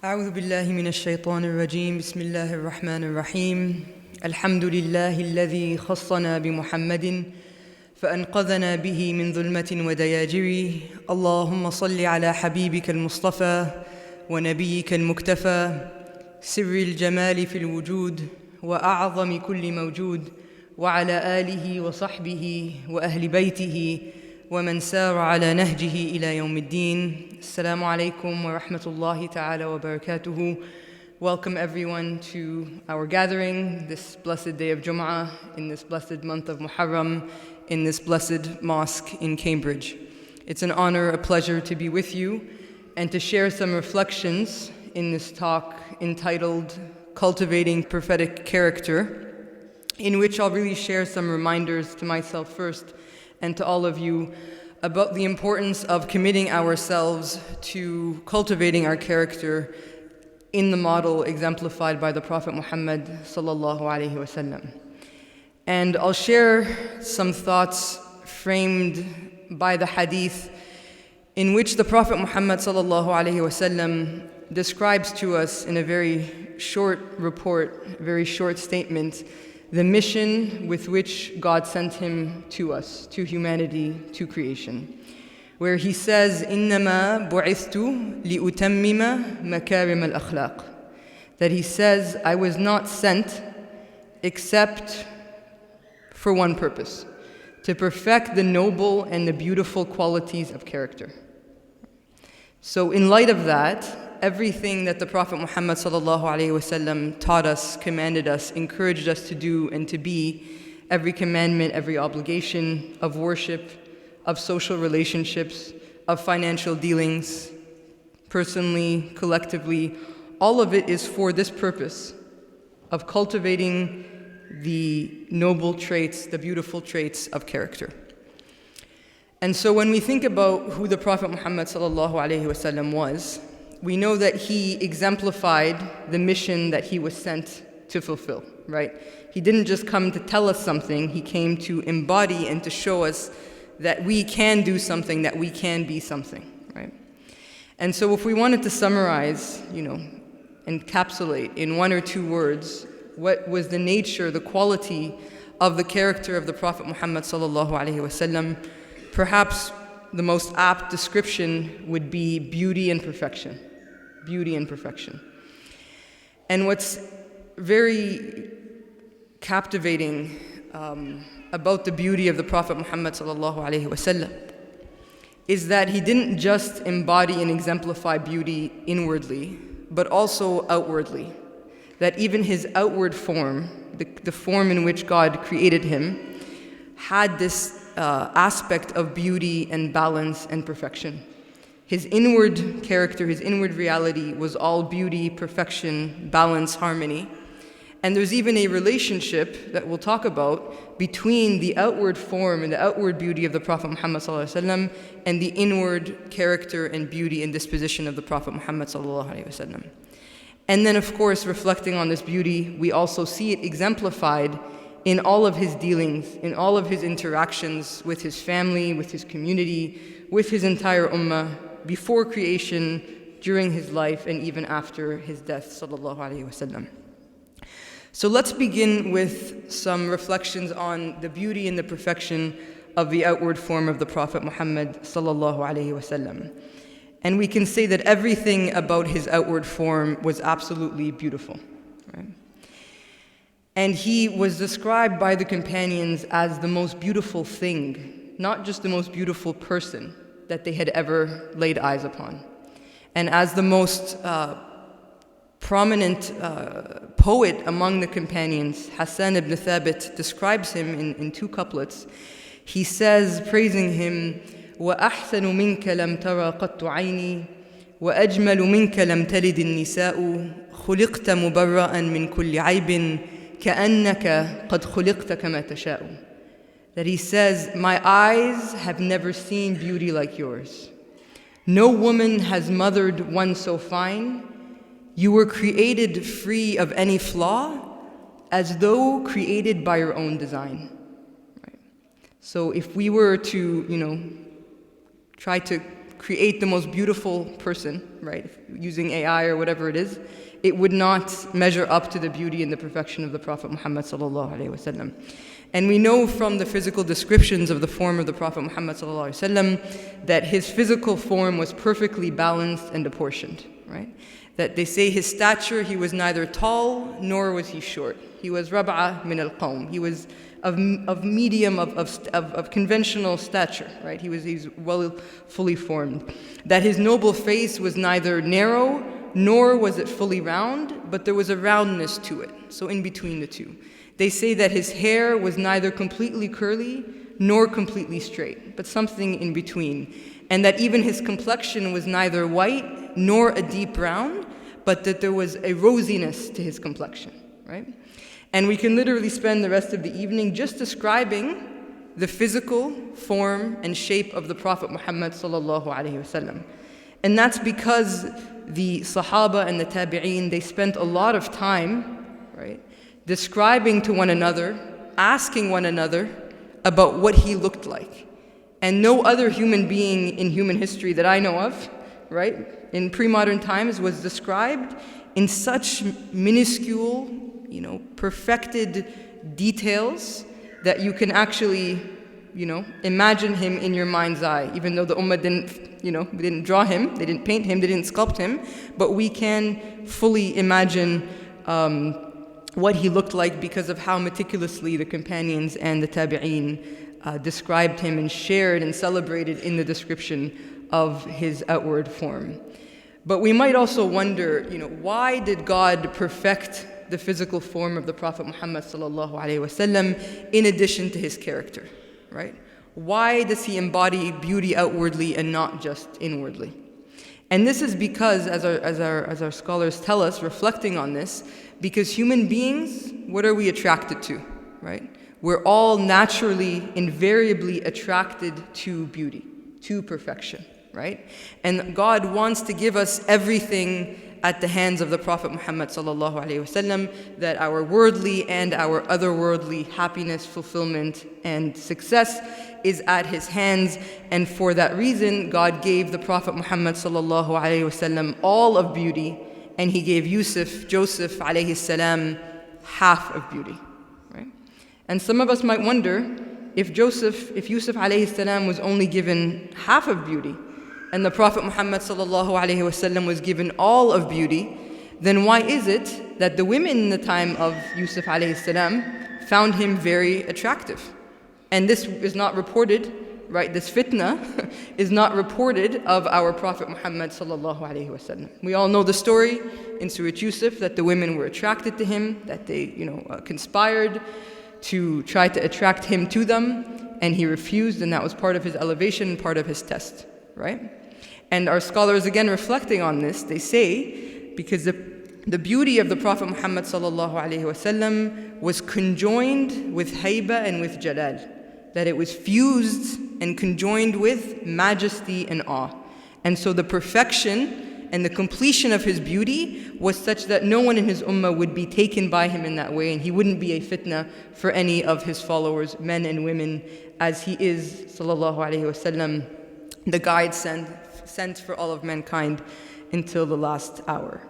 أعوذ بالله من الشيطان الرجيم بسم الله الرحمن الرحيم الحمد لله الذي خصنا بمحمد فأنقذنا به من ظلمة ودياجر اللهم صل على حبيبك المصطفى ونبيك المكتفى سر الجمال في الوجود وأعظم كل موجود وعلى آله وصحبه وأهل بيته ومن سار على نهجه إلى يوم الدين. Assalamu alaikum wa rahmatullahi ta'ala wa barakatuhu. Welcome everyone to our gathering this blessed day of Jum'ah, in this blessed month of Muharram, in this blessed mosque in Cambridge. It's an honor, a pleasure to be with you and to share some reflections in this talk entitled Cultivating Prophetic Character, in which I'll really share some reminders to myself first and to all of you about the importance of committing ourselves to cultivating our character in the model exemplified by the Prophet Muhammad sallallahu alaihi wasallam. And I'll share some thoughts framed by the hadith in which the Prophet Muhammad sallallahu alaihi wasallam describes to us in a very short report, a very short statement, the mission with which God sent him to us, to humanity, to creation, where he says, إِنَّمَا بُعِثْتُ لِأُتَمِّمَ مَكَارِمَ الْأَخْلَاقِ, that he says, I was not sent except for one purpose, to perfect the noble and the beautiful qualities of character. So in light of that, everything that the Prophet Muhammad sallallahu alaihi wasallam taught us, commanded us, encouraged us to do and to be, every commandment, every obligation of worship, of social relationships, of financial dealings, personally, collectively, all of it is for this purpose of cultivating the noble traits, the beautiful traits of character. And so when we think about who the Prophet Muhammad sallallahu alaihi wasallam was, we know that he exemplified the mission that he was sent to fulfill, right? He didn't just come to tell us something, he came to embody and to show us that we can do something, that we can be something, right? And so if we wanted to summarize, encapsulate in one or two words what was the nature, the quality of the character of the Prophet Muhammad sallallahu alaihi wasallam, perhaps the most apt description would be beauty and perfection. Beauty and perfection. And what's very captivating about the beauty of the Prophet Muhammad sallallahu alaihi wasallam is that he didn't just embody and exemplify beauty inwardly, but also outwardly. That even his outward form, the form in which God created him, had this aspect of beauty and balance and perfection. His inward character, his inward reality was all beauty, perfection, balance, harmony. And there's even a relationship that we'll talk about between the outward form and the outward beauty of the Prophet Muhammad sallallahu alaihi wasallam and the inward character and beauty and disposition of the Prophet Muhammad sallallahu alaihi wasallam. And then, of course, reflecting on this beauty, we also see it exemplified in all of his dealings, in all of his interactions with his family, with his community, with his entire ummah, before creation, during his life, and even after his death, sallallahu alaihi wasallam. So let's begin with some reflections on the beauty and the perfection of the outward form of the Prophet Muhammad sallallahu alaihi wasallam. And we can say that everything about his outward form was absolutely beautiful, right? And he was described by the companions as the most beautiful thing, not just the most beautiful person that they had ever laid eyes upon. And as the most prominent poet among the companions, Hassan ibn Thabit, describes him in two couplets. He says, praising him, وَأَحْسَنُ مِنْكَ لَمْ تَرَى قَطُّ عَيْنِي وَأَجْمَلُ مِنْكَ لَمْ تَلِدِ النِّسَاءُ خُلِقْتَ مُبَرَّأً مِنْ كُلِّ عَيْبٍ كَأَنَّكَ قَدْ خُلِقْتَ كَمَا تَشَاءُ. That he says, my eyes have never seen beauty like yours. No woman has mothered one so fine. You were created free of any flaw, as though created by your own design. Right? So if we were to, try to create the most beautiful person, right, using AI or whatever it is, it would not measure up to the beauty and the perfection of the Prophet Muhammad sallallahu alaihi wasallam. And we know from the physical descriptions of the form of the Prophet Muhammad sallallahu alaihi wasallam that his physical form was perfectly balanced and apportioned, right? That they say his stature, he was neither tall nor was he short. He was rab'a min al-qawm. He was of medium, of conventional stature, right? He's well, fully formed. That his noble face was neither narrow nor was it fully round, but there was a roundness to it, so in between the two. They say that his hair was neither completely curly nor completely straight, but something in between. And that even his complexion was neither white nor a deep brown, but that there was a rosiness to his complexion, right? And we can literally spend the rest of the evening just describing the physical form and shape of the Prophet Muhammad sallallahu alaihi wasallam. And that's because the Sahaba and the Tabi'een, they spent a lot of time, right, describing to one another, asking one another about what he looked like. And no other human being in human history that I know of, right, in pre-modern times was described in such minuscule, perfected details that you can actually, imagine him in your mind's eye, even though the Ummah didn't draw him, they didn't paint him, they didn't sculpt him, but we can fully imagine what he looked like because of how meticulously the companions and the Tabi'een described him and shared and celebrated in the description of his outward form. But we might also wonder, why did God perfect the physical form of the Prophet Muhammad sallallahu alaihi wasallam in addition to his character, right? Why does he embody beauty outwardly and not just inwardly? And this is because, as our scholars tell us, reflecting on this, because human beings, what are we attracted to, right? We're all naturally, invariably attracted to beauty, to perfection, right? And God wants to give us everything at the hands of the Prophet Muhammad sallallahu alaihi wasallam, that our worldly and our otherworldly happiness, fulfillment, and success is at his hands. And for that reason, God gave the Prophet Muhammad sallallahu alaihi wasallam all of beauty, and he gave Joseph alayhi salam, half of beauty, right? And some of us might wonder, if Yusuf alayhi salam was only given half of beauty, and the Prophet Muhammad sallallahu alaihi wasallam was given all of beauty, then why is it that the women in the time of Yusuf alayhi salam found him very attractive? And this is not reported, right? This fitna is not reported of our Prophet Muhammad sallallahu alaihi wasallam. We all know the story in Surah Yusuf that the women were attracted to him, that they, conspired to try to attract him to them, and he refused, and that was part of his elevation and part of his test, right? And our scholars, again reflecting on this, they say, because the beauty of the Prophet Muhammad sallallahu alaihi wasallam was conjoined with haiba and with jalal, that it was fused and conjoined with majesty and awe. And so the perfection and the completion of his beauty was such that no one in his ummah would be taken by him in that way, and he wouldn't be a fitna for any of his followers, men and women, as he is, sallallahu alaihi wasallam, the guide sent for all of mankind until the last hour.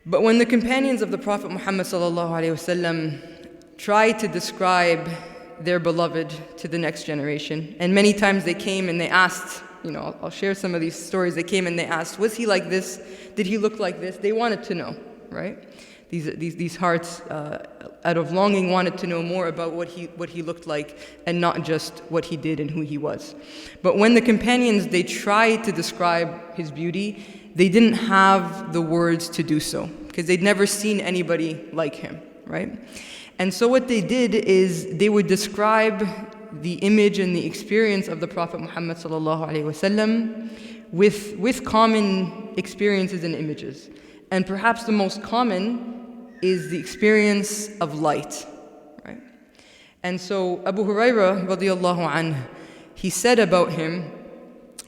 But when the companions of the Prophet Muhammad sallallahu alaihi wasallam tried to describe their beloved to the next generation, and many times they came and they asked, I'll share some of these stories. They came and they asked, was he like this? Did he look like this? They wanted to know, right? These hearts, out of longing, wanted to know more about what he looked like, and not just what he did and who he was. But when the companions, they tried to describe his beauty, they didn't have the words to do so, because they'd never seen anybody like him, right? And so what they did is they would describe the image and the experience of the Prophet Muhammad sallallahu alaihi wasallam with common experiences and images. And perhaps the most common is the experience of light, right? And so Abu Hurairah radiyallahu anhu, he said about him,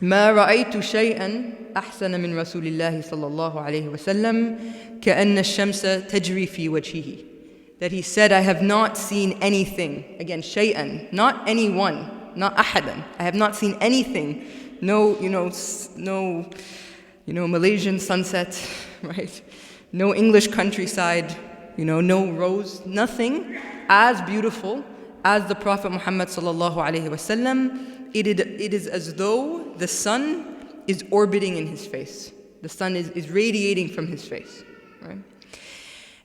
ما رأيت شيئا أحسن من رسول الله صلى الله عليه وسلم كأن الشمس تجري في وجهه. That he said, I have not seen anything, again, shay'an, not anyone, not ahadan. I have not seen anything, no, no, Malaysian sunset, right? No English countryside, no rose, nothing as beautiful as the Prophet Muhammad sallallahu alaihi wasallam. It is as though the sun is orbiting in his face. The sun is radiating from his face, right?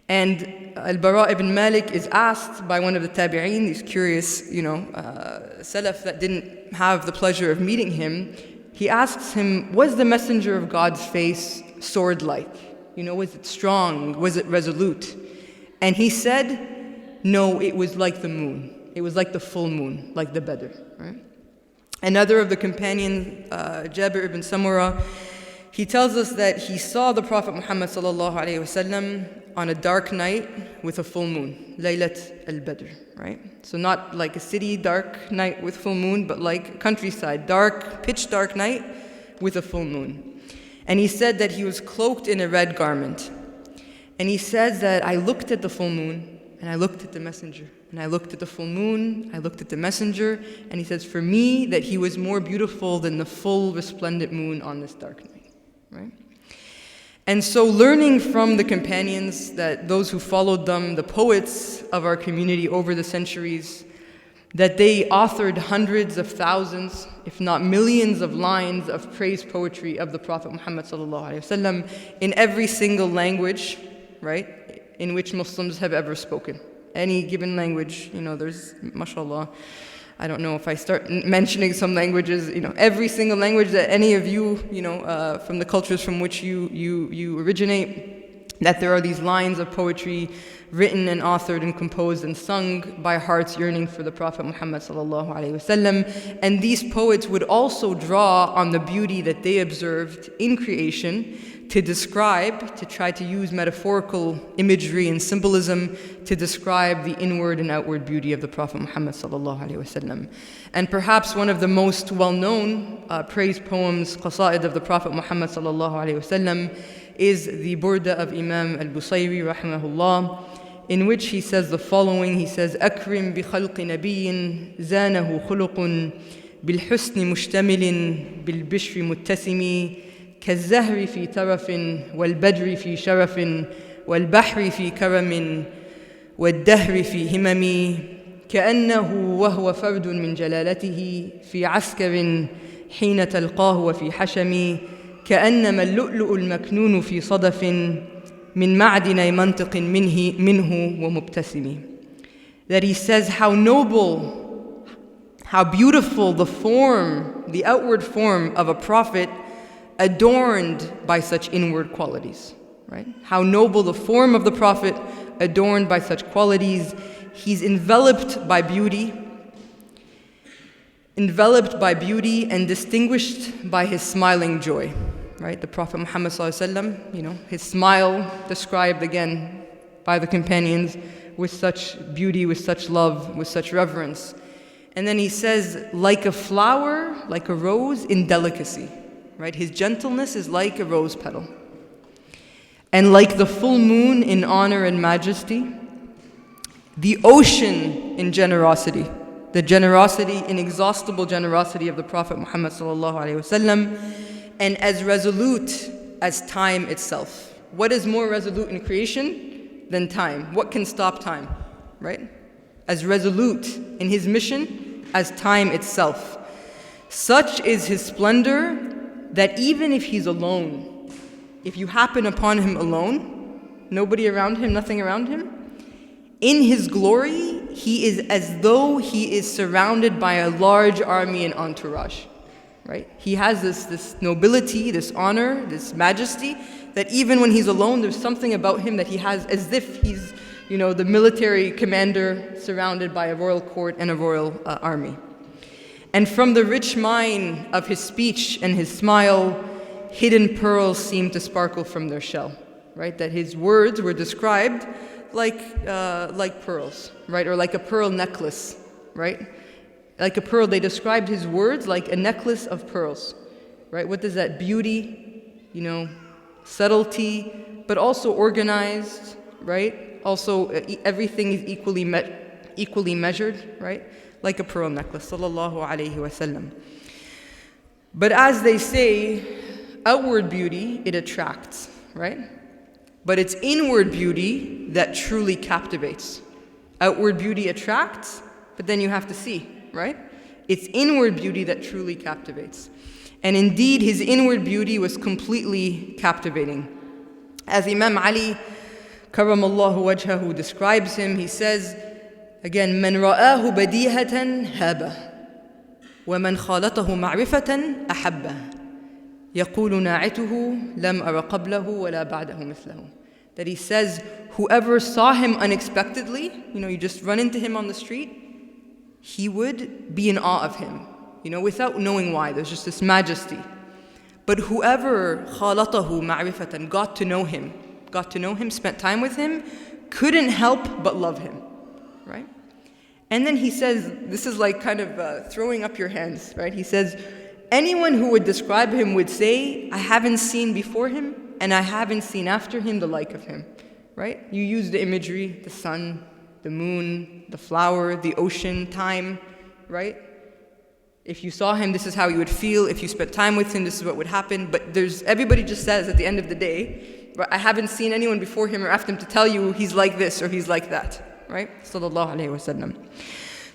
And Al-Bara ibn Malik is asked by one of the tabi'een, these curious, salaf that didn't have the pleasure of meeting him. He asks him, was the messenger of God's face sword-like? Was it strong? Was it resolute? And he said, no, it was like the moon. It was like the full moon, like the Badr, right? Another of the companions, Jabir ibn Samura, he tells us that he saw the Prophet Muhammad sallallahu alaihi wasallam on a dark night with a full moon, Laylat al-Badr, right? So not like a city dark night with full moon, but like countryside, dark, pitch dark night with a full moon. And he said that he was cloaked in a red garment. And he says that I looked at the full moon, and I looked at the messenger, and I looked at the full moon, I looked at the messenger, and he says for me that he was more beautiful than the full resplendent moon on this dark night, right? And so learning from the companions, that those who followed them, the poets of our community over the centuries, that they authored hundreds of thousands, if not millions of lines of praise poetry of the Prophet Muhammad sallallahu alaihi wasallam in every single language, right, in which Muslims have ever spoken. Any given language, there's, mashallah, I don't know if I start mentioning some languages, every single language that any of you, from the cultures from which you originate, that there are these lines of poetry written and authored and composed and sung by hearts yearning for the Prophet Muhammad sallallahu alaihi wasallam. And these poets would also draw on the beauty that they observed in creation to describe, to try to use metaphorical imagery and symbolism to describe the inward and outward beauty of the Prophet Muhammad sallallahu alaihi wasallam. And perhaps one of the most well-known praise poems, qasaid of the Prophet Muhammad sallallahu alaihi wasallam, is the Burda of Imam al-Busayri rahimahullah, in which he says the following. He says, "Akrim bi khalqi nabiyyin zanahu khuluqun bil husni mushtamilin bil bishri muttasimi كالزهر في ترف والبدر في شرف والبحر في كرم والدهر في همم كأنه وهو فرد من جلالته في عسكر حين تلقاه وفي حشم كأنما اللؤلؤ المكنون في صدف من معدن منطق منه ومبتسم." That he says how noble, how beautiful the form, the outward form of a prophet adorned by such inward qualities, right? How noble the form of the Prophet adorned by such qualities. He's enveloped by beauty and distinguished by his smiling joy, right? The Prophet Muhammad sallallahu alaihi wasallam, his smile described again by the companions with such beauty, with such love, with such reverence. And then he says, like a flower, like a rose in delicacy. Right? His gentleness is like a rose petal. And like the full moon in honor and majesty, the ocean in generosity, the generosity, inexhaustible generosity of the Prophet Muhammad sallallahu alaihi wasallam, and as resolute as time itself. What is more resolute in creation than time? What can stop time? Right? As resolute in his mission as time itself. Such is his splendor that even if he's alone, if you happen upon him alone, nobody around him, nothing around him, in his glory, he is as though he is surrounded by a large army and entourage, right? He has this nobility, this honor, this majesty, that even when he's alone, there's something about him that he has as if he's, the military commander surrounded by a royal court and a royal army. And from the rich mine of his speech and his smile, hidden pearls seemed to sparkle from their shell, right? That his words were described like pearls, right? Or like a pearl necklace, right? Like a pearl, they described his words like a necklace of pearls, right? What does that? Beauty, subtlety, but also organized, right? Also, everything is equally measured, right? Like a pearl necklace, sallallahu alayhi wasallam. But as they say, outward beauty, it attracts, right? But it's inward beauty that truly captivates. Outward beauty attracts, but then you have to see, right? It's inward beauty that truly captivates. And indeed, his inward beauty was completely captivating. As Imam Ali, karamallahu wajhahu, describes him, he says, again, مَنْ رَآهُ بَدِيهَةً هَابَهُ وَمَنْ خَالَطَهُ مَعْرِفَةً أَحَبَّهُ يَقُولُ نَاعِتُهُ لَمْ أَرَ قَبْلَهُ وَلَا بَعْدَهُ مِثْلَهُ. That he says, whoever saw him unexpectedly, you just run into him on the street, he would be in awe of him, without knowing why. There's just this majesty. But whoever خَالَطَهُ مَعْرِفَةً got to know him, spent time with him, couldn't help but love him, right? And then he says, this is like kind of throwing up your hands, right? He says, anyone who would describe him would say, I haven't seen before him and I haven't seen after him the like of him, right? You use the imagery, the sun, the moon, the flower, the ocean, time, right? If you saw him, this is how you would feel. If you spent time with him, this is what would happen. But everybody just says at the end of the day, I haven't seen anyone before him or after him to tell you he's like this or he's like that, right? Sallallahu Alaihi Wasallam.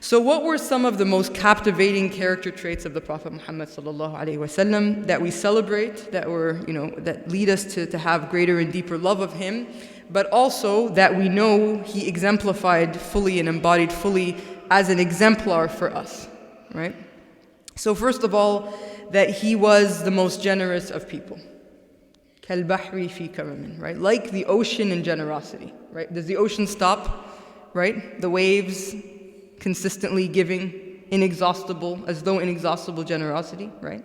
So what were some of the most captivating character traits of the Prophet Muhammad sallallahu alaihi wasallam that we celebrate, that lead us to have greater and deeper love of him, but also that we know he exemplified fully and embodied fully as an exemplar for us, right? So first of all, that he was the most generous of people. كَالْبَحْرِ فِي كَرَمٍ, right? Like the ocean in generosity, right? Does the ocean stop, right? The waves consistently giving, as though inexhaustible generosity, right?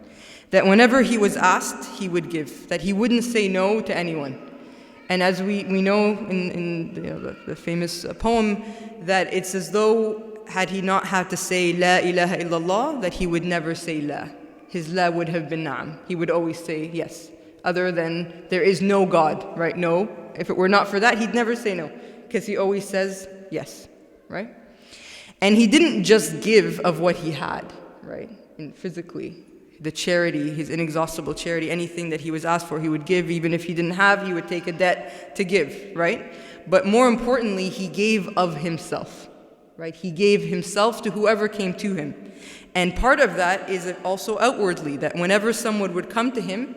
That whenever he was asked, he would give, that he wouldn't say no to anyone. And as we know in the famous poem, that it's as though had he not had to say La ilaha illallah, that he would never say La. His La would have been Na'am. He would always say yes, other than there is no God, right? No. If it were not for that, he'd never say no, because he always says yes, right? And he didn't just give of what he had, right? And physically, the charity, his inexhaustible charity, anything that he was asked for, he would give. Even if he didn't have, he would take a debt to give, right? But more importantly, he gave of himself, right? He gave himself to whoever came to him. And part of that is also outwardly, that whenever someone would come to him,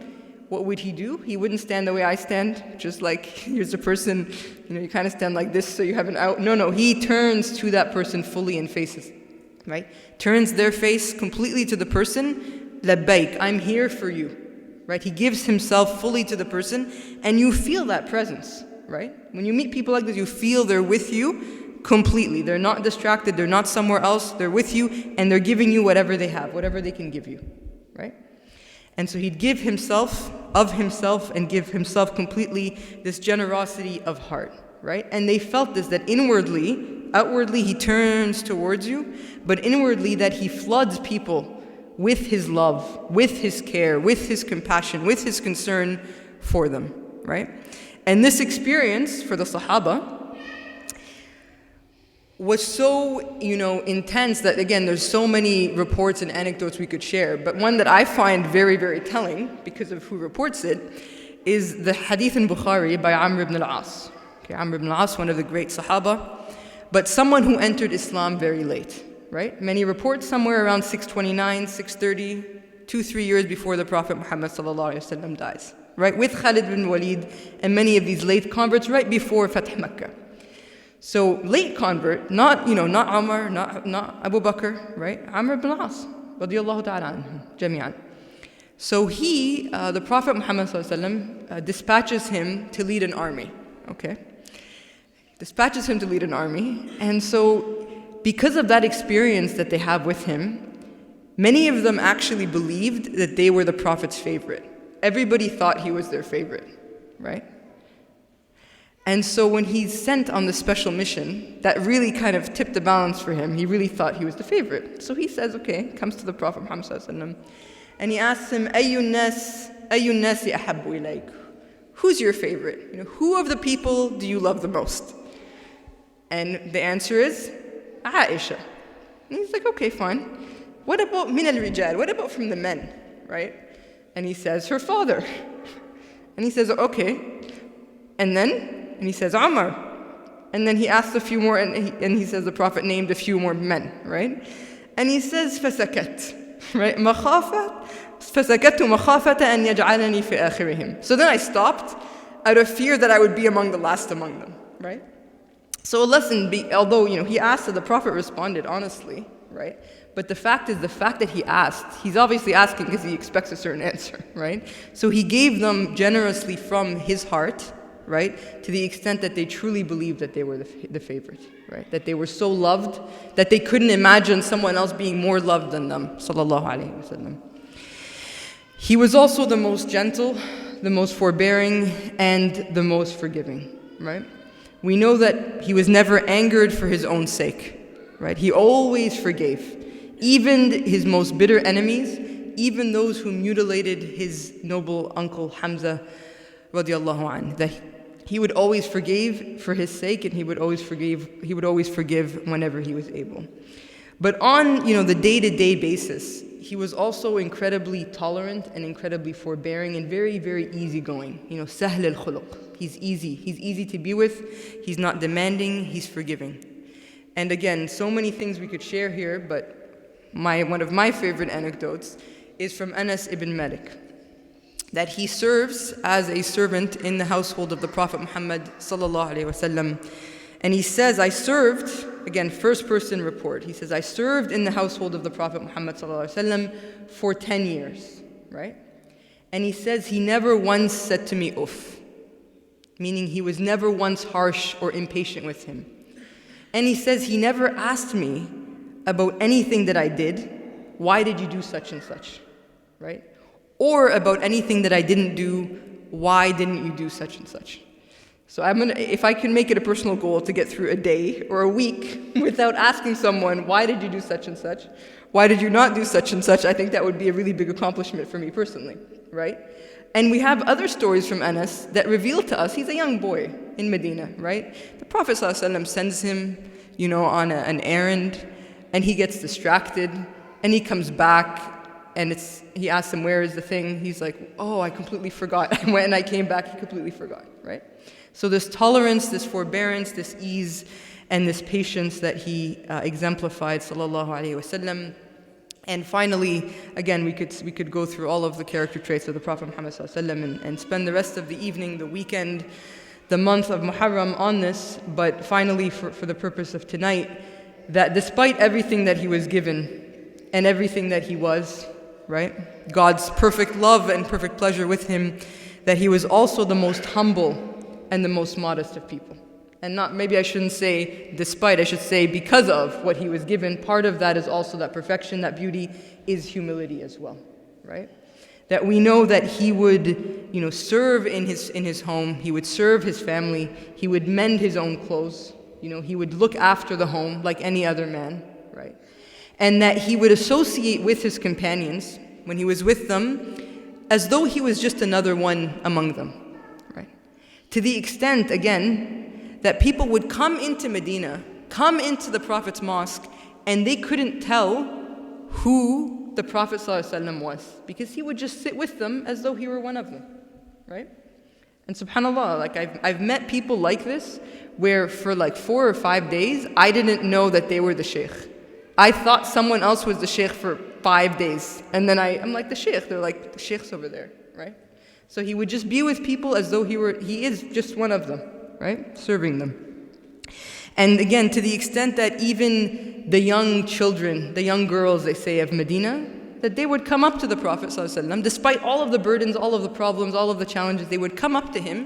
what would he do? He wouldn't stand the way I stand, just like here's a person, you kind of stand like this so you have an out. No, he turns to that person fully and faces, right? Turns their face completely to the person, labbaik, I'm here for you, right? He gives himself fully to the person, and you feel that presence, right? When you meet people like this, you feel they're with you completely. They're not distracted, they're not somewhere else, they're with you, and they're giving you whatever they have, whatever they can give you, right? And so he'd give himself, of himself, and give himself completely this generosity of heart, right? And they felt this, that inwardly, outwardly he turns towards you, but inwardly that he floods people with his love, with his care, with his compassion, with his concern for them, right? And this experience for the Sahaba was so, intense that, again, there's so many reports and anecdotes we could share. But one that I find very, very telling, because of who reports it, is the hadith in Bukhari by Amr ibn al-As. Okay, Amr ibn al-As, one of the great Sahaba, but someone who entered Islam very late, right? Many reports somewhere around 629, 630, 2-3 years before the Prophet Muhammad sallallahu alaihi wasallam dies, right? With Khalid bin Walid and many of these late converts right before Fath Makkah. So late convert, not Umar, not Abu Bakr, right? Amr ibn al-As, radiyallahu ta'ala anhu, jami'an. So the Prophet Muhammad sallallahu alaihi wasallam dispatches him to lead an army, okay? Dispatches him to lead an army, and so because of that experience that they have with him, many of them actually believed that they were the Prophet's favorite. Everybody thought he was their favorite, right? And so when he's sent on this special mission, that really kind of tipped the balance for him. He really thought he was the favorite. So he says, okay, comes to the Prophet Muhammad sallallahu alaihi wasallam, and he asks him, Ayyun nasi ahabbu ilayk? Who's your favorite? Who of the people do you love the most? And the answer is, Aisha. And he's like, okay, fine. What about min al-rijal? What about from the men? right? And he says, her father. And he says, okay. And he says, Umar. And then he asks a few more, and he says the Prophet named a few more men, right? And he says, فَسَكَتْ, right? فَسَكَتْتُ مَخَافَةَ أَنْ يَجْعَلَنِي فِي آخِرِهِمْ. So then I stopped out of fear that I would be among the last among them, right? So a lesson, although, he asked and the Prophet responded honestly, right? But the fact that he asked, he's obviously asking because he expects a certain answer, right? So he gave them generously from his heart, right? To the extent that they truly believed that they were the favorite, right? That they were so loved that they couldn't imagine someone else being more loved than them, sallallahu alaihi wasallam. He was also the most gentle, the most forbearing, and the most forgiving, right? We know that he was never angered for his own sake, right? He always forgave. Even his most bitter enemies, even those who mutilated his noble uncle Hamza radiallahu anh, that he would always forgive for his sake, and he would always forgive whenever he was able. But on the day-to-day basis, he was also incredibly tolerant and incredibly forbearing and very, very easygoing. Sahl al-khuluq. He's easy to be with, he's not demanding, he's forgiving. And again, so many things we could share here, but one of my favorite anecdotes is from Anas ibn Malik, that he serves as a servant in the household of the Prophet Muhammad sallallahu alaihi wasallam. And he says, I served, again, first person report, he says, I served in the household of the Prophet Muhammad sallallahu alaihi wasallam for 10 years, right? And he says, he never once said to me, uff, meaning he was never once harsh or impatient with him. And he says, he never asked me about anything that I did, why did you do such and such, right? Or about anything that I didn't do, why didn't you do such and such? So if I can make it a personal goal to get through a day or a week without asking someone, why did you do such and such? Why did you not do such and such? I think that would be a really big accomplishment for me personally, right? And we have other stories from Anas that reveal to us, he's a young boy in Medina, right? The Prophet ﷺ sends him, on an errand, and he gets distracted, and he comes back, and he asks him, where is the thing? He's like, oh, I completely forgot. When I came back, he completely forgot, right? So this tolerance, this forbearance, this ease, and this patience that he exemplified, sallallahu alaihi wasallam. And finally, again, we could go through all of the character traits of the Prophet Muhammad sallallahu alaihi wasallam and spend the rest of the evening, the weekend, the month of Muharram on this. But finally, for the purpose of tonight, that despite everything that he was given and everything that he was, right, God's perfect love and perfect pleasure with him, that he was also the most humble and the most modest of people. And maybe I shouldn't say despite, I should say because of what he was given. Part of that is also that perfection, that beauty is humility as well, right? That we know that he would, serve in his home, he would serve his family, he would mend his own clothes, he would look after the home like any other man, right? And that he would associate with his companions when he was with them as though he was just another one among them, right? To the extent, again, that people would come into Medina, come into the Prophet's mosque, and they couldn't tell who the Prophet ﷺ was, because he would just sit with them as though he were one of them, right? And subhanAllah, like I've met people like this, where for like 4 or 5 days, I didn't know that they were the sheikh. I thought someone else was the sheikh for 5 days, and then I'm like, the sheikh, they're like, the sheikh's over there, right? So he would just be with people as though he is just one of them, right? Serving them. And again, to the extent that even the young children, the young girls, they say, of Medina, that they would come up to the Prophet ﷺ, despite all of the burdens, all of the problems, all of the challenges, they would come up to him,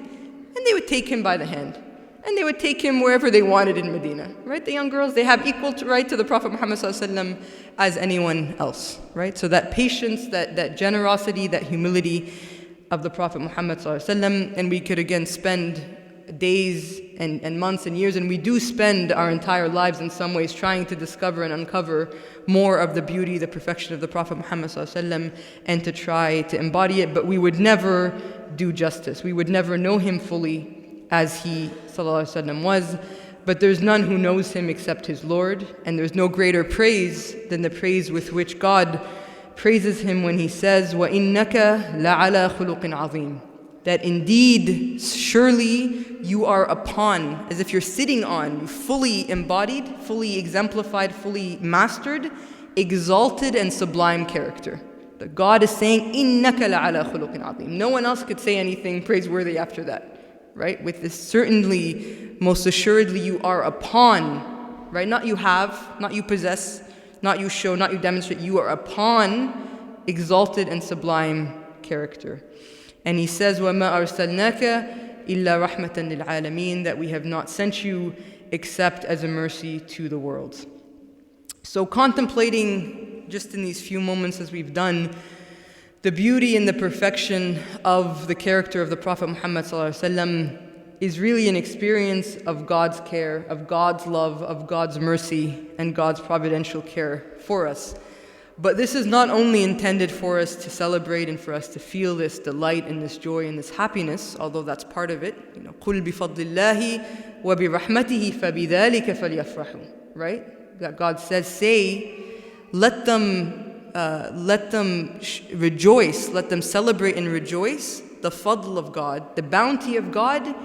and they would take him by the hand. And they would take him wherever they wanted in Medina, right? The young girls, they have equal right to the Prophet Muhammad ﷺ as anyone else, right? So that patience, that generosity, that humility of the Prophet Muhammad ﷺ, and we could again spend days and months and years, and we do spend our entire lives in some ways trying to discover and uncover more of the beauty, the perfection of the Prophet Muhammad ﷺ, and to try to embody it, but we would never do justice. We would never know him fully as he ﷺ was, but there's none who knows him except his Lord, and there's no greater praise than the praise with which God praises him when he says, وَإِنَّكَ لَعَلَى خُلُقٍ عَظِيمٍ, that indeed, surely you are upon, as if you're sitting on, fully embodied, fully exemplified, fully mastered, exalted and sublime character. That God is saying, إِنَّكَ لَعَلَى خُلُقٍ عَظِيمٍ. No one else could say anything praiseworthy after that, right? With this, certainly, most assuredly, you are upon, right? Not you have, not you possess, not you show, not you demonstrate. You are upon exalted and sublime character. And he says, وَمَا أَرْسَلْنَاكَ إِلَّا رَحْمَةً لِلْعَالَمِينَ, that we have not sent you except as a mercy to the world. So contemplating, just in these few moments as we've done, the beauty and the perfection of the character of the Prophet Muhammad ﷺ is really an experience of God's care, of God's love, of God's mercy, and God's providential care for us. But this is not only intended for us to celebrate and for us to feel this delight and this joy and this happiness, although that's part of it. قُلْ بِفَضْلِ اللَّهِ وَبِرَحْمَتِهِ فَبِذَلِكَ فَلْيَفْرَحُوا. Right? That God says, say, let them rejoice, let them celebrate and rejoice the fadl of God, the bounty of God,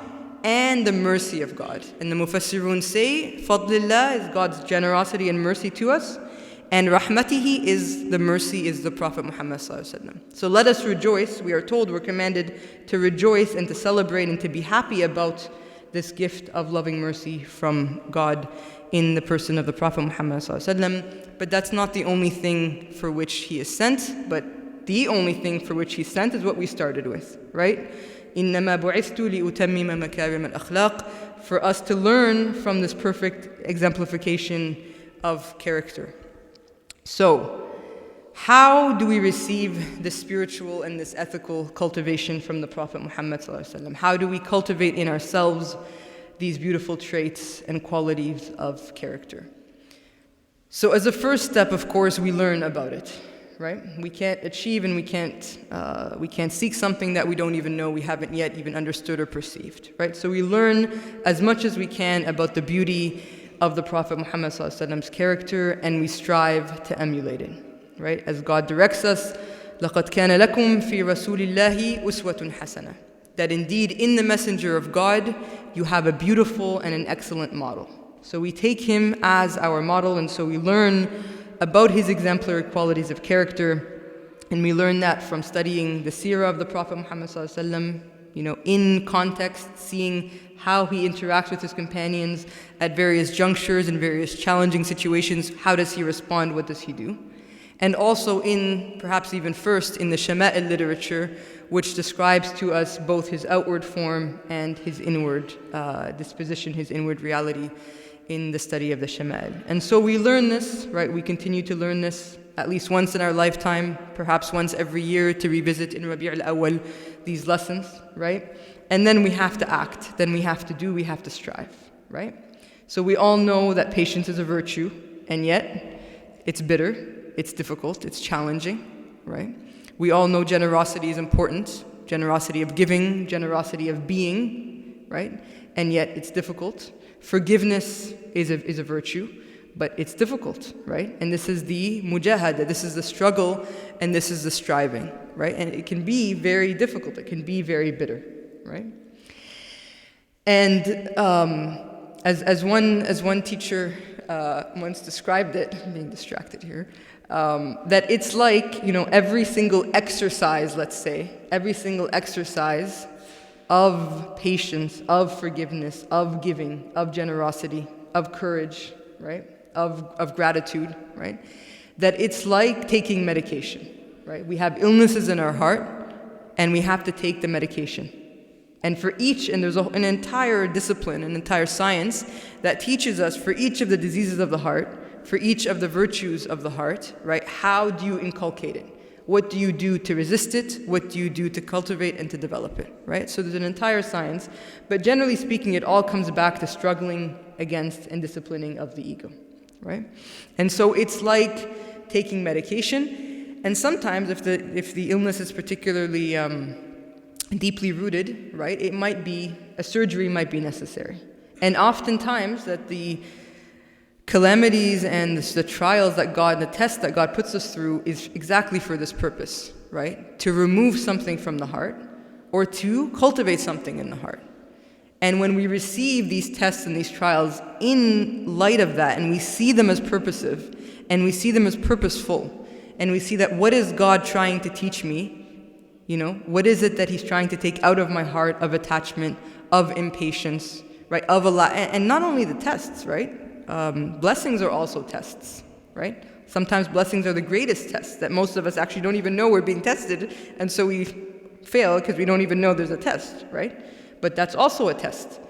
and the mercy of God. And the Mufassirun say, Fadlillah is God's generosity and mercy to us, and Rahmatihi is the mercy, is the Prophet Muhammad ﷺ. So let us rejoice. We are told, we're commanded to rejoice and to celebrate and to be happy about this gift of loving mercy from God in the person of the Prophet Muhammad ﷺ. But that's not the only thing for which he is sent, but the only thing for which he's sent is what we started with, right? إِنَّمَا بُعِثْتُ لِأُتَمِّمَ مَكَارِمَ الْأَخْلَاقِ, for us to learn from this perfect exemplification of character. So, how do we receive this spiritual and this ethical cultivation from the Prophet Muhammad ﷺ? How do we cultivate in ourselves these beautiful traits and qualities of character? So as a first step, of course, we learn about it, right? We can't achieve and we can't seek something that we don't even know, we haven't yet even understood or perceived, right? So we learn as much as we can about the beauty of the Prophet Muhammad ﷺ's character, and we strive to emulate it, right? As God directs us, لَقَدْ كَانَ لَكُمْ فِي رَسُولِ اللَّهِ أُسْوَةٌ حَسَنَةٌ, that indeed in the messenger of God you have a beautiful and an excellent model. So we take him as our model, and so we learn about his exemplary qualities of character, and we learn that from studying the seerah of the Prophet Muhammad ﷺ, in context, seeing how he interacts with his companions at various junctures and various challenging situations. How does he respond? What does he do? And also perhaps even first, in the Shama'il literature, which describes to us both his outward form and his inward disposition, his inward reality in the study of the Shama'il. And so we learn this, right? We continue to learn this at least once in our lifetime, perhaps once every year, to revisit in Rabi' al-Awwal these lessons, right? And then we have to act, then we have to do, we have to strive, right? So we all know that patience is a virtue, and yet it's bitter, it's difficult, it's challenging, right? We all know generosity is important, generosity of giving, generosity of being, right? And yet it's difficult. Forgiveness is a virtue, but it's difficult, right? And this is the mujahada, this is the struggle, and this is the striving, right? And it can be very difficult, it can be very bitter, right? And as one teacher once described it, I'm being distracted here, that it's like, every single exercise, let's say, every single exercise of patience, of forgiveness, of giving, of generosity, of courage, right? Of gratitude, right? That it's like taking medication, right? We have illnesses in our heart, and we have to take the medication. And for each, and there's an entire discipline, an entire science that teaches us for each of the diseases of the heart, for each of the virtues of the heart, right? How do you inculcate it? What do you do to resist it? What do you do to cultivate and to develop it, right? So there's an entire science, but generally speaking, it all comes back to struggling against and disciplining of the ego, right? And so it's like taking medication, and sometimes if the illness is particularly deeply rooted, right, a surgery might be necessary. And oftentimes that the calamities and the trials that God, the tests that God puts us through is exactly for this purpose, right? To remove something from the heart or to cultivate something in the heart. And when we receive these tests and these trials in light of that, and we see them as purposive, and we see them as purposeful, and we see that what is God trying to teach me? What is it that He's trying to take out of my heart of attachment, of impatience, right? And not only the tests, right? Blessings are also tests, right? Sometimes blessings are the greatest tests that most of us actually don't even know we're being tested, and so we fail because we don't even know there's a test, right? But that's also a test,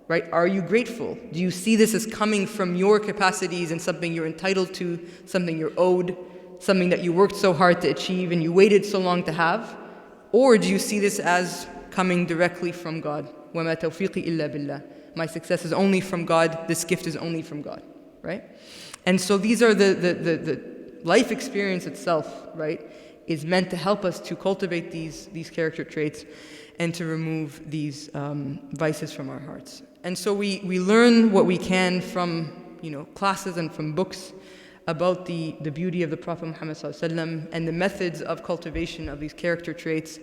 right? Are you grateful? Do you see this as coming from your capacities and something you're entitled to, something you're owed, something that you worked so hard to achieve and you waited so long to have? Or do you see this as coming directly from God? وَمَا تَوْفِيقِي إِلَّا بِاللَّهِ. My success is only from God, this gift is only from God, right? And so these are the life experience itself, right, is meant to help us to cultivate these character traits and to remove these vices from our hearts. And so we learn what we can from classes and from books about the beauty of the Prophet Muhammad ﷺ and the methods of cultivation of these character traits.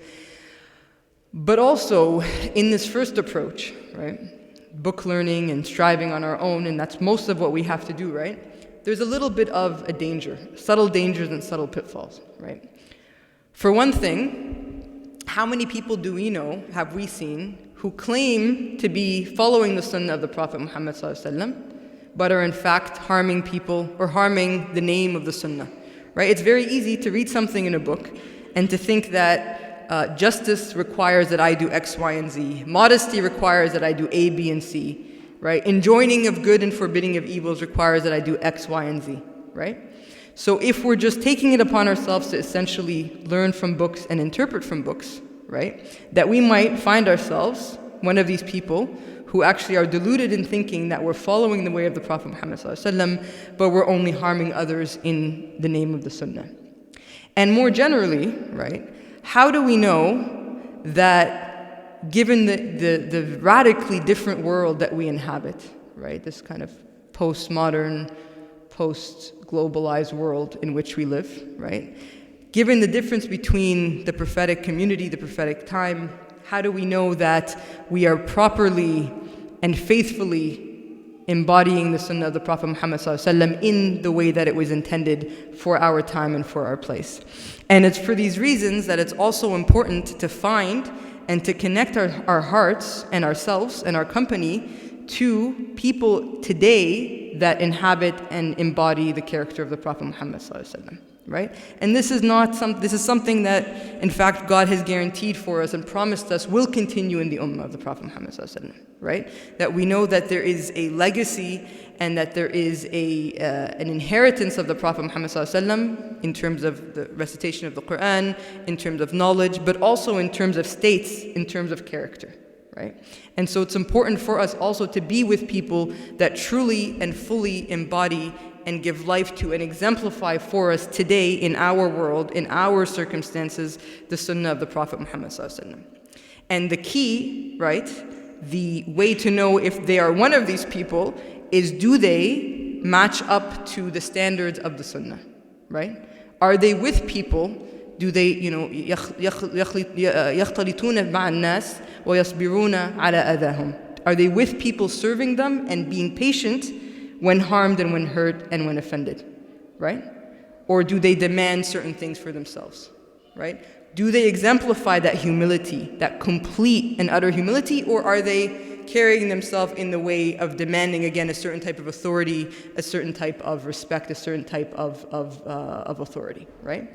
But also in this first approach, right, book learning and striving on our own, and that's most of what we have to do, right? There's a little bit of a danger, subtle dangers and subtle pitfalls, right? For one thing, how many people have we seen, who claim to be following the sunnah of the Prophet Muhammad ﷺ, but are in fact harming people or harming the name of the sunnah, right? It's very easy to read something in a book and to think that justice requires that I do X, Y, and Z. Modesty requires that I do A, B, and C, right? Enjoining of good and forbidding of evils requires that I do X, Y, and Z, right? So if we're just taking it upon ourselves to essentially learn from books and interpret from books, right, that we might find ourselves one of these people who actually are deluded in thinking that we're following the way of the Prophet Muhammad ﷺ, but we're only harming others in the name of the sunnah. And more generally, right, how do we know that given the radically different world that we inhabit, right, this kind of postmodern, post-globalized world in which we live, right, given the difference between the prophetic community, the prophetic time, how do we know that we are properly and faithfully embodying the sunnah of the Prophet Muhammad ﷺ in the way that it was intended for our time and for our place? And it's for these reasons that it's also important to find and to connect our hearts and ourselves and our company to people today that inhabit and embody the character of the Prophet Muhammad ﷺ. Right? And this is something that, in fact, God has guaranteed for us and promised us will continue in the ummah of the Prophet Muhammad ﷺ, right? That we know that there is a legacy and that there is an inheritance of the Prophet Muhammad ﷺ in terms of the recitation of the Quran, in terms of knowledge, but also in terms of states, in terms of character, right? And so it's important for us also to be with people that truly and fully embody and give life to and exemplify for us today in our world, in our circumstances, the sunnah of the Prophet Muhammad ﷺ. And the key, right, the way to know if they are one of these people is, do they match up to the standards of the sunnah, right? Are they with people? Do they, يختلطون مع الناس ويصبرون على أذاهم? Are they with people serving them and being patient when harmed and when hurt and when offended, right? Or do they demand certain things for themselves, right? Do they exemplify that humility, that complete and utter humility, or are they carrying themselves in the way of demanding, again, a certain type of authority, a certain type of respect, a certain type of authority, right?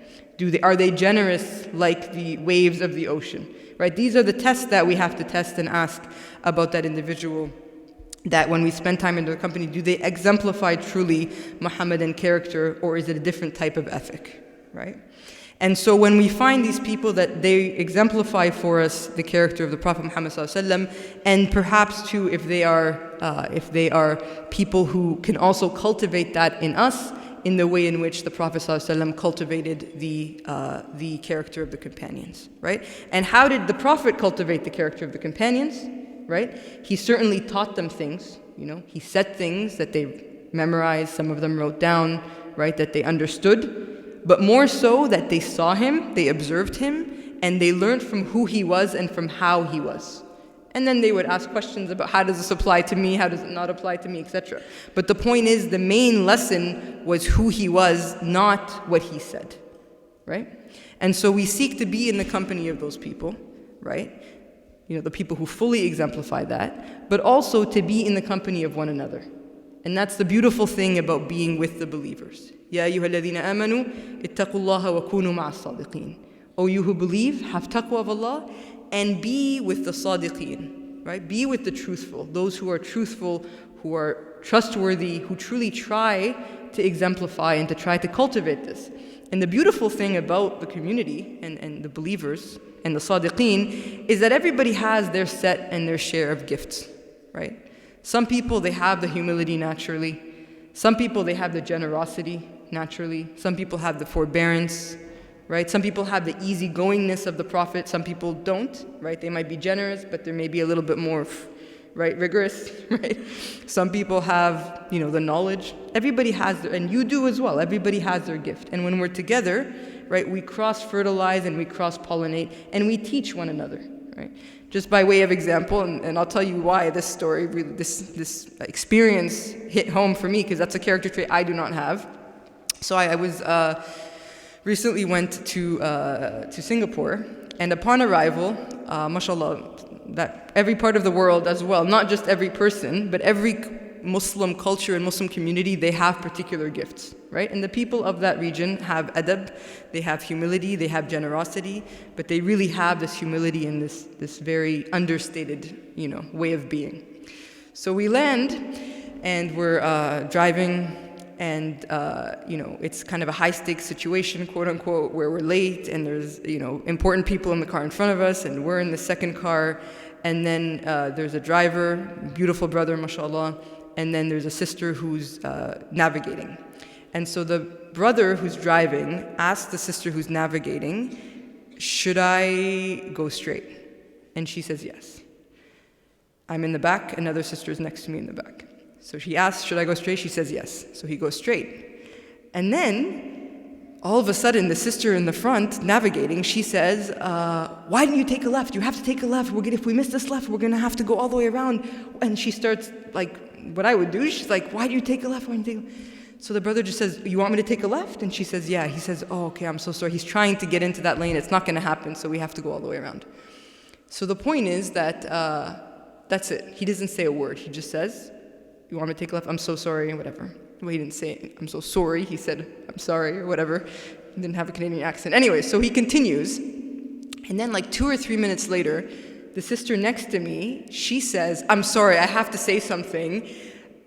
Are they generous like the waves of the ocean, right? These are the tests that we have to test and ask about that individual, that when we spend time in their company, do they exemplify truly Muhammadan character, or is it a different type of ethic, right? And so when we find these people that they exemplify for us the character of the Prophet Muhammad ﷺ, and perhaps too if they are people who can also cultivate that in us in the way in which the Prophet ﷺ cultivated the character of the companions, right? And how did the Prophet cultivate the character of the companions? Right? He certainly taught them things, he said things that they memorized, some of them wrote down, right, that they understood, but more so that they saw him, they observed him, and they learned from who he was and from how he was. And then they would ask questions about how does this apply to me, how does it not apply to me, etc. But the point is, the main lesson was who he was, not what he said, right? And so we seek to be in the company of those people, right? You know, the people who fully exemplify that, but also to be in the company of one another. And that's the beautiful thing about being with the believers. Ya ayyuha alladhina amanu, ittaqullaha wa kunu ma'as sadiqeen. O you who believe, have taqwa of Allah, and be with the sadiqeen, right? Be with the truthful, those who are truthful, who are trustworthy, who truly try to exemplify and to try to cultivate this. And the beautiful thing about the community and the believers and the sadiqeen is that everybody has their set and their share of gifts, right? Some people, they have the humility naturally. Some people, they have the generosity naturally. Some people have the forbearance, right? Some people have the easygoingness of the Prophet. Some people don't, right? They might be generous, but they may be a little bit more, right, rigorous, right? Some people have, you know, the knowledge. Everybody has, and you do as well. Everybody has their gift. And when we're together, right, we cross-fertilize and we cross-pollinate and we teach one another, right? Just by way of example, and I'll tell you why this story, really, this experience hit home for me, because that's a character trait I do not have. So I was recently went to Singapore, and upon arrival, mashallah, that every part of the world as well, not just every person, but every Muslim culture and Muslim community, they have particular gifts, right? And the people of that region have adab, they have humility, they have generosity, but they really have this humility and this very understated, you know, way of being. So we land, and we're driving, and you know, it's kind of a high-stakes situation, quote unquote, where we're late, and there's, you know, important people in the car in front of us, and we're in the second car, and then there's a driver, beautiful brother, mashallah, and then there's a sister who's navigating. And so the brother who's driving asks the sister who's navigating, should I go straight? And she says yes. I'm in the back, another sister is next to me in the back. So he asks, should I go straight? She says yes. So he goes straight. And then, all of a sudden, the sister in the front navigating, she says, why didn't you take a left? You have to take a left. If we miss this left, we're going to have to go all the way around. And she starts, like, what I would do, she's like, why do you take a left? Why do you take a left? So the brother just says, you want me to take a left? And she says, yeah. He says, oh, okay, I'm so sorry. He's trying to get into that lane. It's not going to happen, so we have to go all the way around. So the point is that that's it. He doesn't say a word. He just says, you want me to take a left? I'm so sorry, whatever. Well, he didn't say, I'm so sorry. He said, I'm sorry, or whatever. He didn't have a Canadian accent. Anyway, so he continues. And then like 2 or 3 minutes later, the sister next to me, she says, I'm sorry, I have to say something.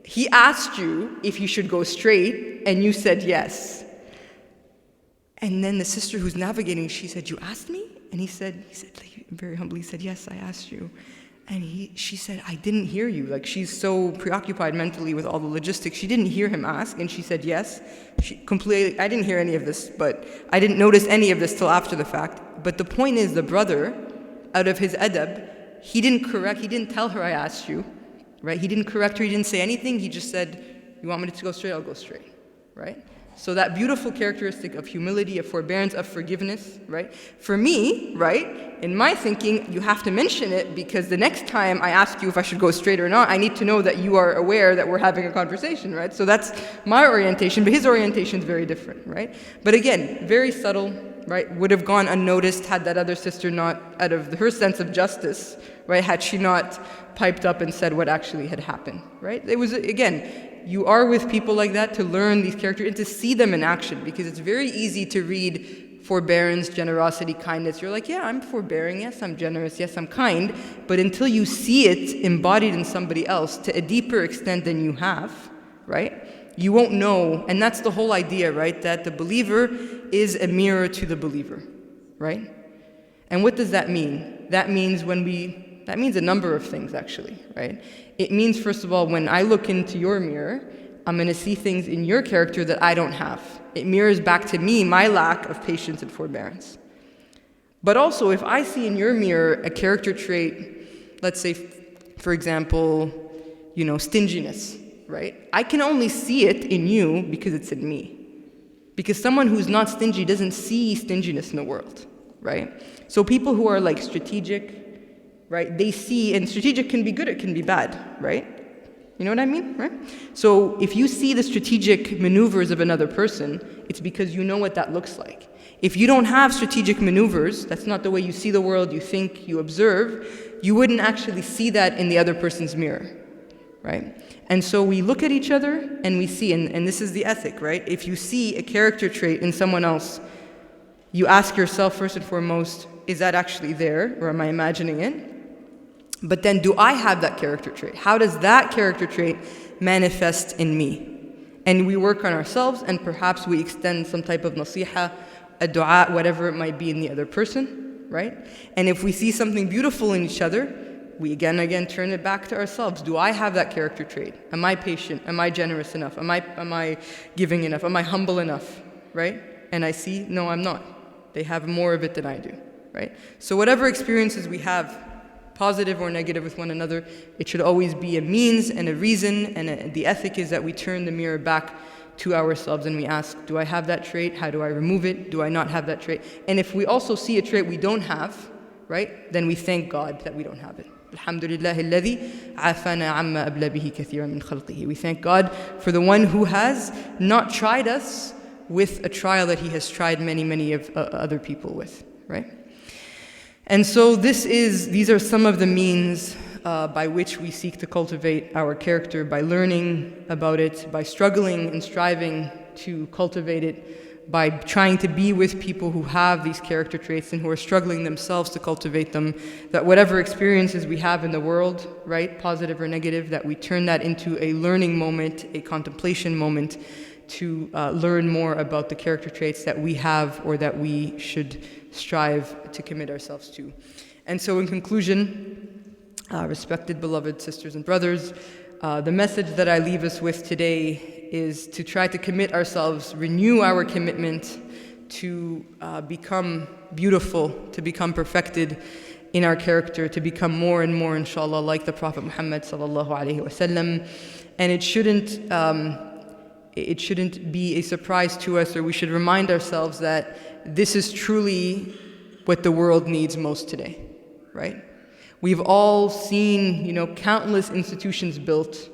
He asked you if you should go straight, and you said yes. And then the sister who's navigating, she said, you asked me? And he said like, very humbly, he said, yes, I asked you. And she said, I didn't hear you. Like, she's so preoccupied mentally with all the logistics. She didn't hear him ask, and she said yes. I didn't hear any of this, but I didn't notice any of this till after the fact. But the point is, the brother, out of his adab, he didn't tell her I asked you, right? He didn't correct her, he didn't say anything. He just said, you want me to go straight? I'll go straight, right? So that beautiful characteristic of humility, of forbearance, of forgiveness, right? For me, right, in my thinking, you have to mention it, because the next time I ask you if I should go straight or not, I need to know that you are aware that we're having a conversation, right? So that's my orientation, but his orientation is very different, right? But again, very subtle, right? Would have gone unnoticed had that other sister not, out of her sense of justice, right, had she not piped up and said what actually had happened, right? It was, again, you are with people like that to learn these characters and to see them in action, because it's very easy to read forbearance, generosity, kindness. You're like, yeah, I'm forbearing, yes, I'm generous, yes, I'm kind, but until you see it embodied in somebody else to a deeper extent than you have, right, you won't know. And that's the whole idea, right, that the believer is a mirror to the believer, right? And what does that mean? That means that means a number of things, actually, right? It means, first of all, when I look into your mirror, I'm going to see things in your character that I don't have. It mirrors back to me my lack of patience and forbearance. But also, if I see in your mirror a character trait, let's say, for example, stinginess, right? I can only see it in you because it's in me. Because someone who's not stingy doesn't see stinginess in the world, right? So people who are like strategic, right? They see, and strategic can be good, it can be bad, right? You know what I mean, right? So if you see the strategic maneuvers of another person, it's because you know what that looks like. If you don't have strategic maneuvers, that's not the way you see the world, you think, you observe, you wouldn't actually see that in the other person's mirror, right? And so we look at each other and we see, and this is the ethic, right? If you see a character trait in someone else, you ask yourself first and foremost, is that actually there, or am I imagining it? But then, do I have that character trait? How does that character trait manifest in me? And we work on ourselves, and perhaps we extend some type of nasiha, a dua, whatever it might be in the other person, right? And if we see something beautiful in each other, we again turn it back to ourselves. Do I have that character trait? Am I patient? Am I generous enough? Am I giving enough? Am I humble enough, right? And I see, no, I'm not. They have more of it than I do, right? So whatever experiences we have, positive or negative with one another, it should always be a means and a reason, and the ethic is that we turn the mirror back to ourselves and we ask, do I have that trait? How do I remove it? Do I not have that trait? And if we also see a trait we don't have, right, then we thank God that we don't have it. Alhamdulillah alladhi afana amma abla bihi kathiran min khalqihi. We thank God for the one who has not tried us with a trial that he has tried many of other people with, right? And so these are some of the means by which we seek to cultivate our character, by learning about it, by struggling and striving to cultivate it, by trying to be with people who have these character traits and who are struggling themselves to cultivate them, that whatever experiences we have in the world, right, positive or negative, that we turn that into a learning moment, a contemplation moment, to learn more about the character traits that we have or that we should strive to commit ourselves to. And so in conclusion, respected beloved sisters and brothers, the message that I leave us with today is to try to commit ourselves, renew our commitment to become beautiful, to become perfected in our character, to become more and more, inshallah, like the Prophet Muhammad sallallahu alaihi wasallam. And it shouldn't be a surprise to us, or we should remind ourselves that this is truly what the world needs most today, right? We've all seen, countless institutions built,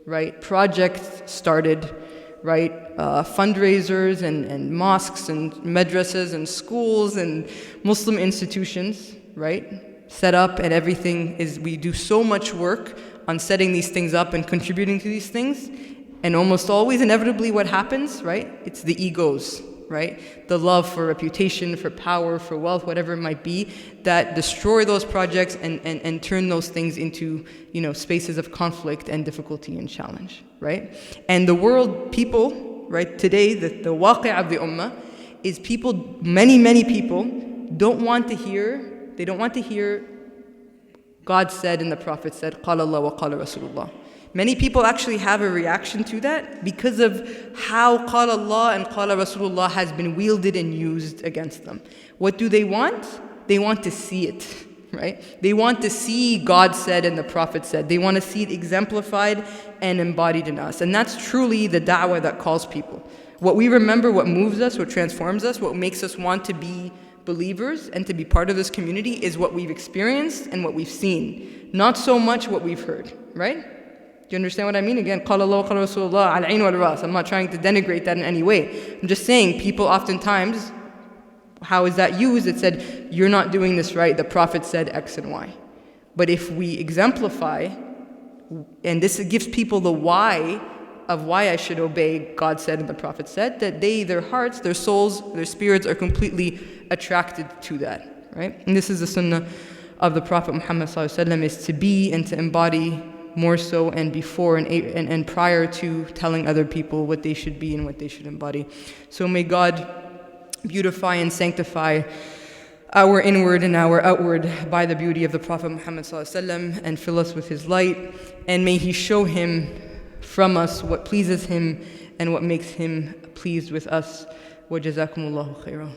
right? Projects started, right? Fundraisers and mosques and madrasas and schools and Muslim institutions, right? Set up, and everything we do so much work on setting these things up and contributing to these things. And almost always, inevitably, what happens, right? It's the egos, right? The love for reputation, for power, for wealth, whatever it might be, that destroy those projects and turn those things into, spaces of conflict and difficulty and challenge, right? And the world, people, right, today, the waqi' of the ummah is people, many people don't want to hear God said and the Prophet said, قال الله وقال رسول الله. Many people actually have a reaction to that because of how Qala Allah and Qala Rasulullah has been wielded and used against them. What do they want? They want to see it, right? They want to see God said and the Prophet said. They want to see it exemplified and embodied in us. And that's truly the da'wah that calls people. What we remember, what moves us, what transforms us, what makes us want to be believers and to be part of this community is what we've experienced and what we've seen. Not so much what we've heard, right? Do you understand what I mean? Again, قال الله وقال رسول الله على العين والرأس. I'm not trying to denigrate that in any way. I'm just saying people oftentimes, how is that used? It said, you're not doing this right. The Prophet said X and Y. But if we exemplify, and this gives people the why of why I should obey God said and the Prophet said, that their hearts, their souls, their spirits are completely attracted to that, right? And this is the sunnah of the Prophet Muhammad sallallahu alaihi wasallam, is to be and to embody more so and before and prior to telling other people what they should be and what they should embody. So may God beautify and sanctify our inward and our outward by the beauty of the Prophet Muhammad ﷺ and fill us with his light, and may he show him from us what pleases him and what makes him pleased with us. وَجَزَاكُمُ اللَّهُ خَيْرًا.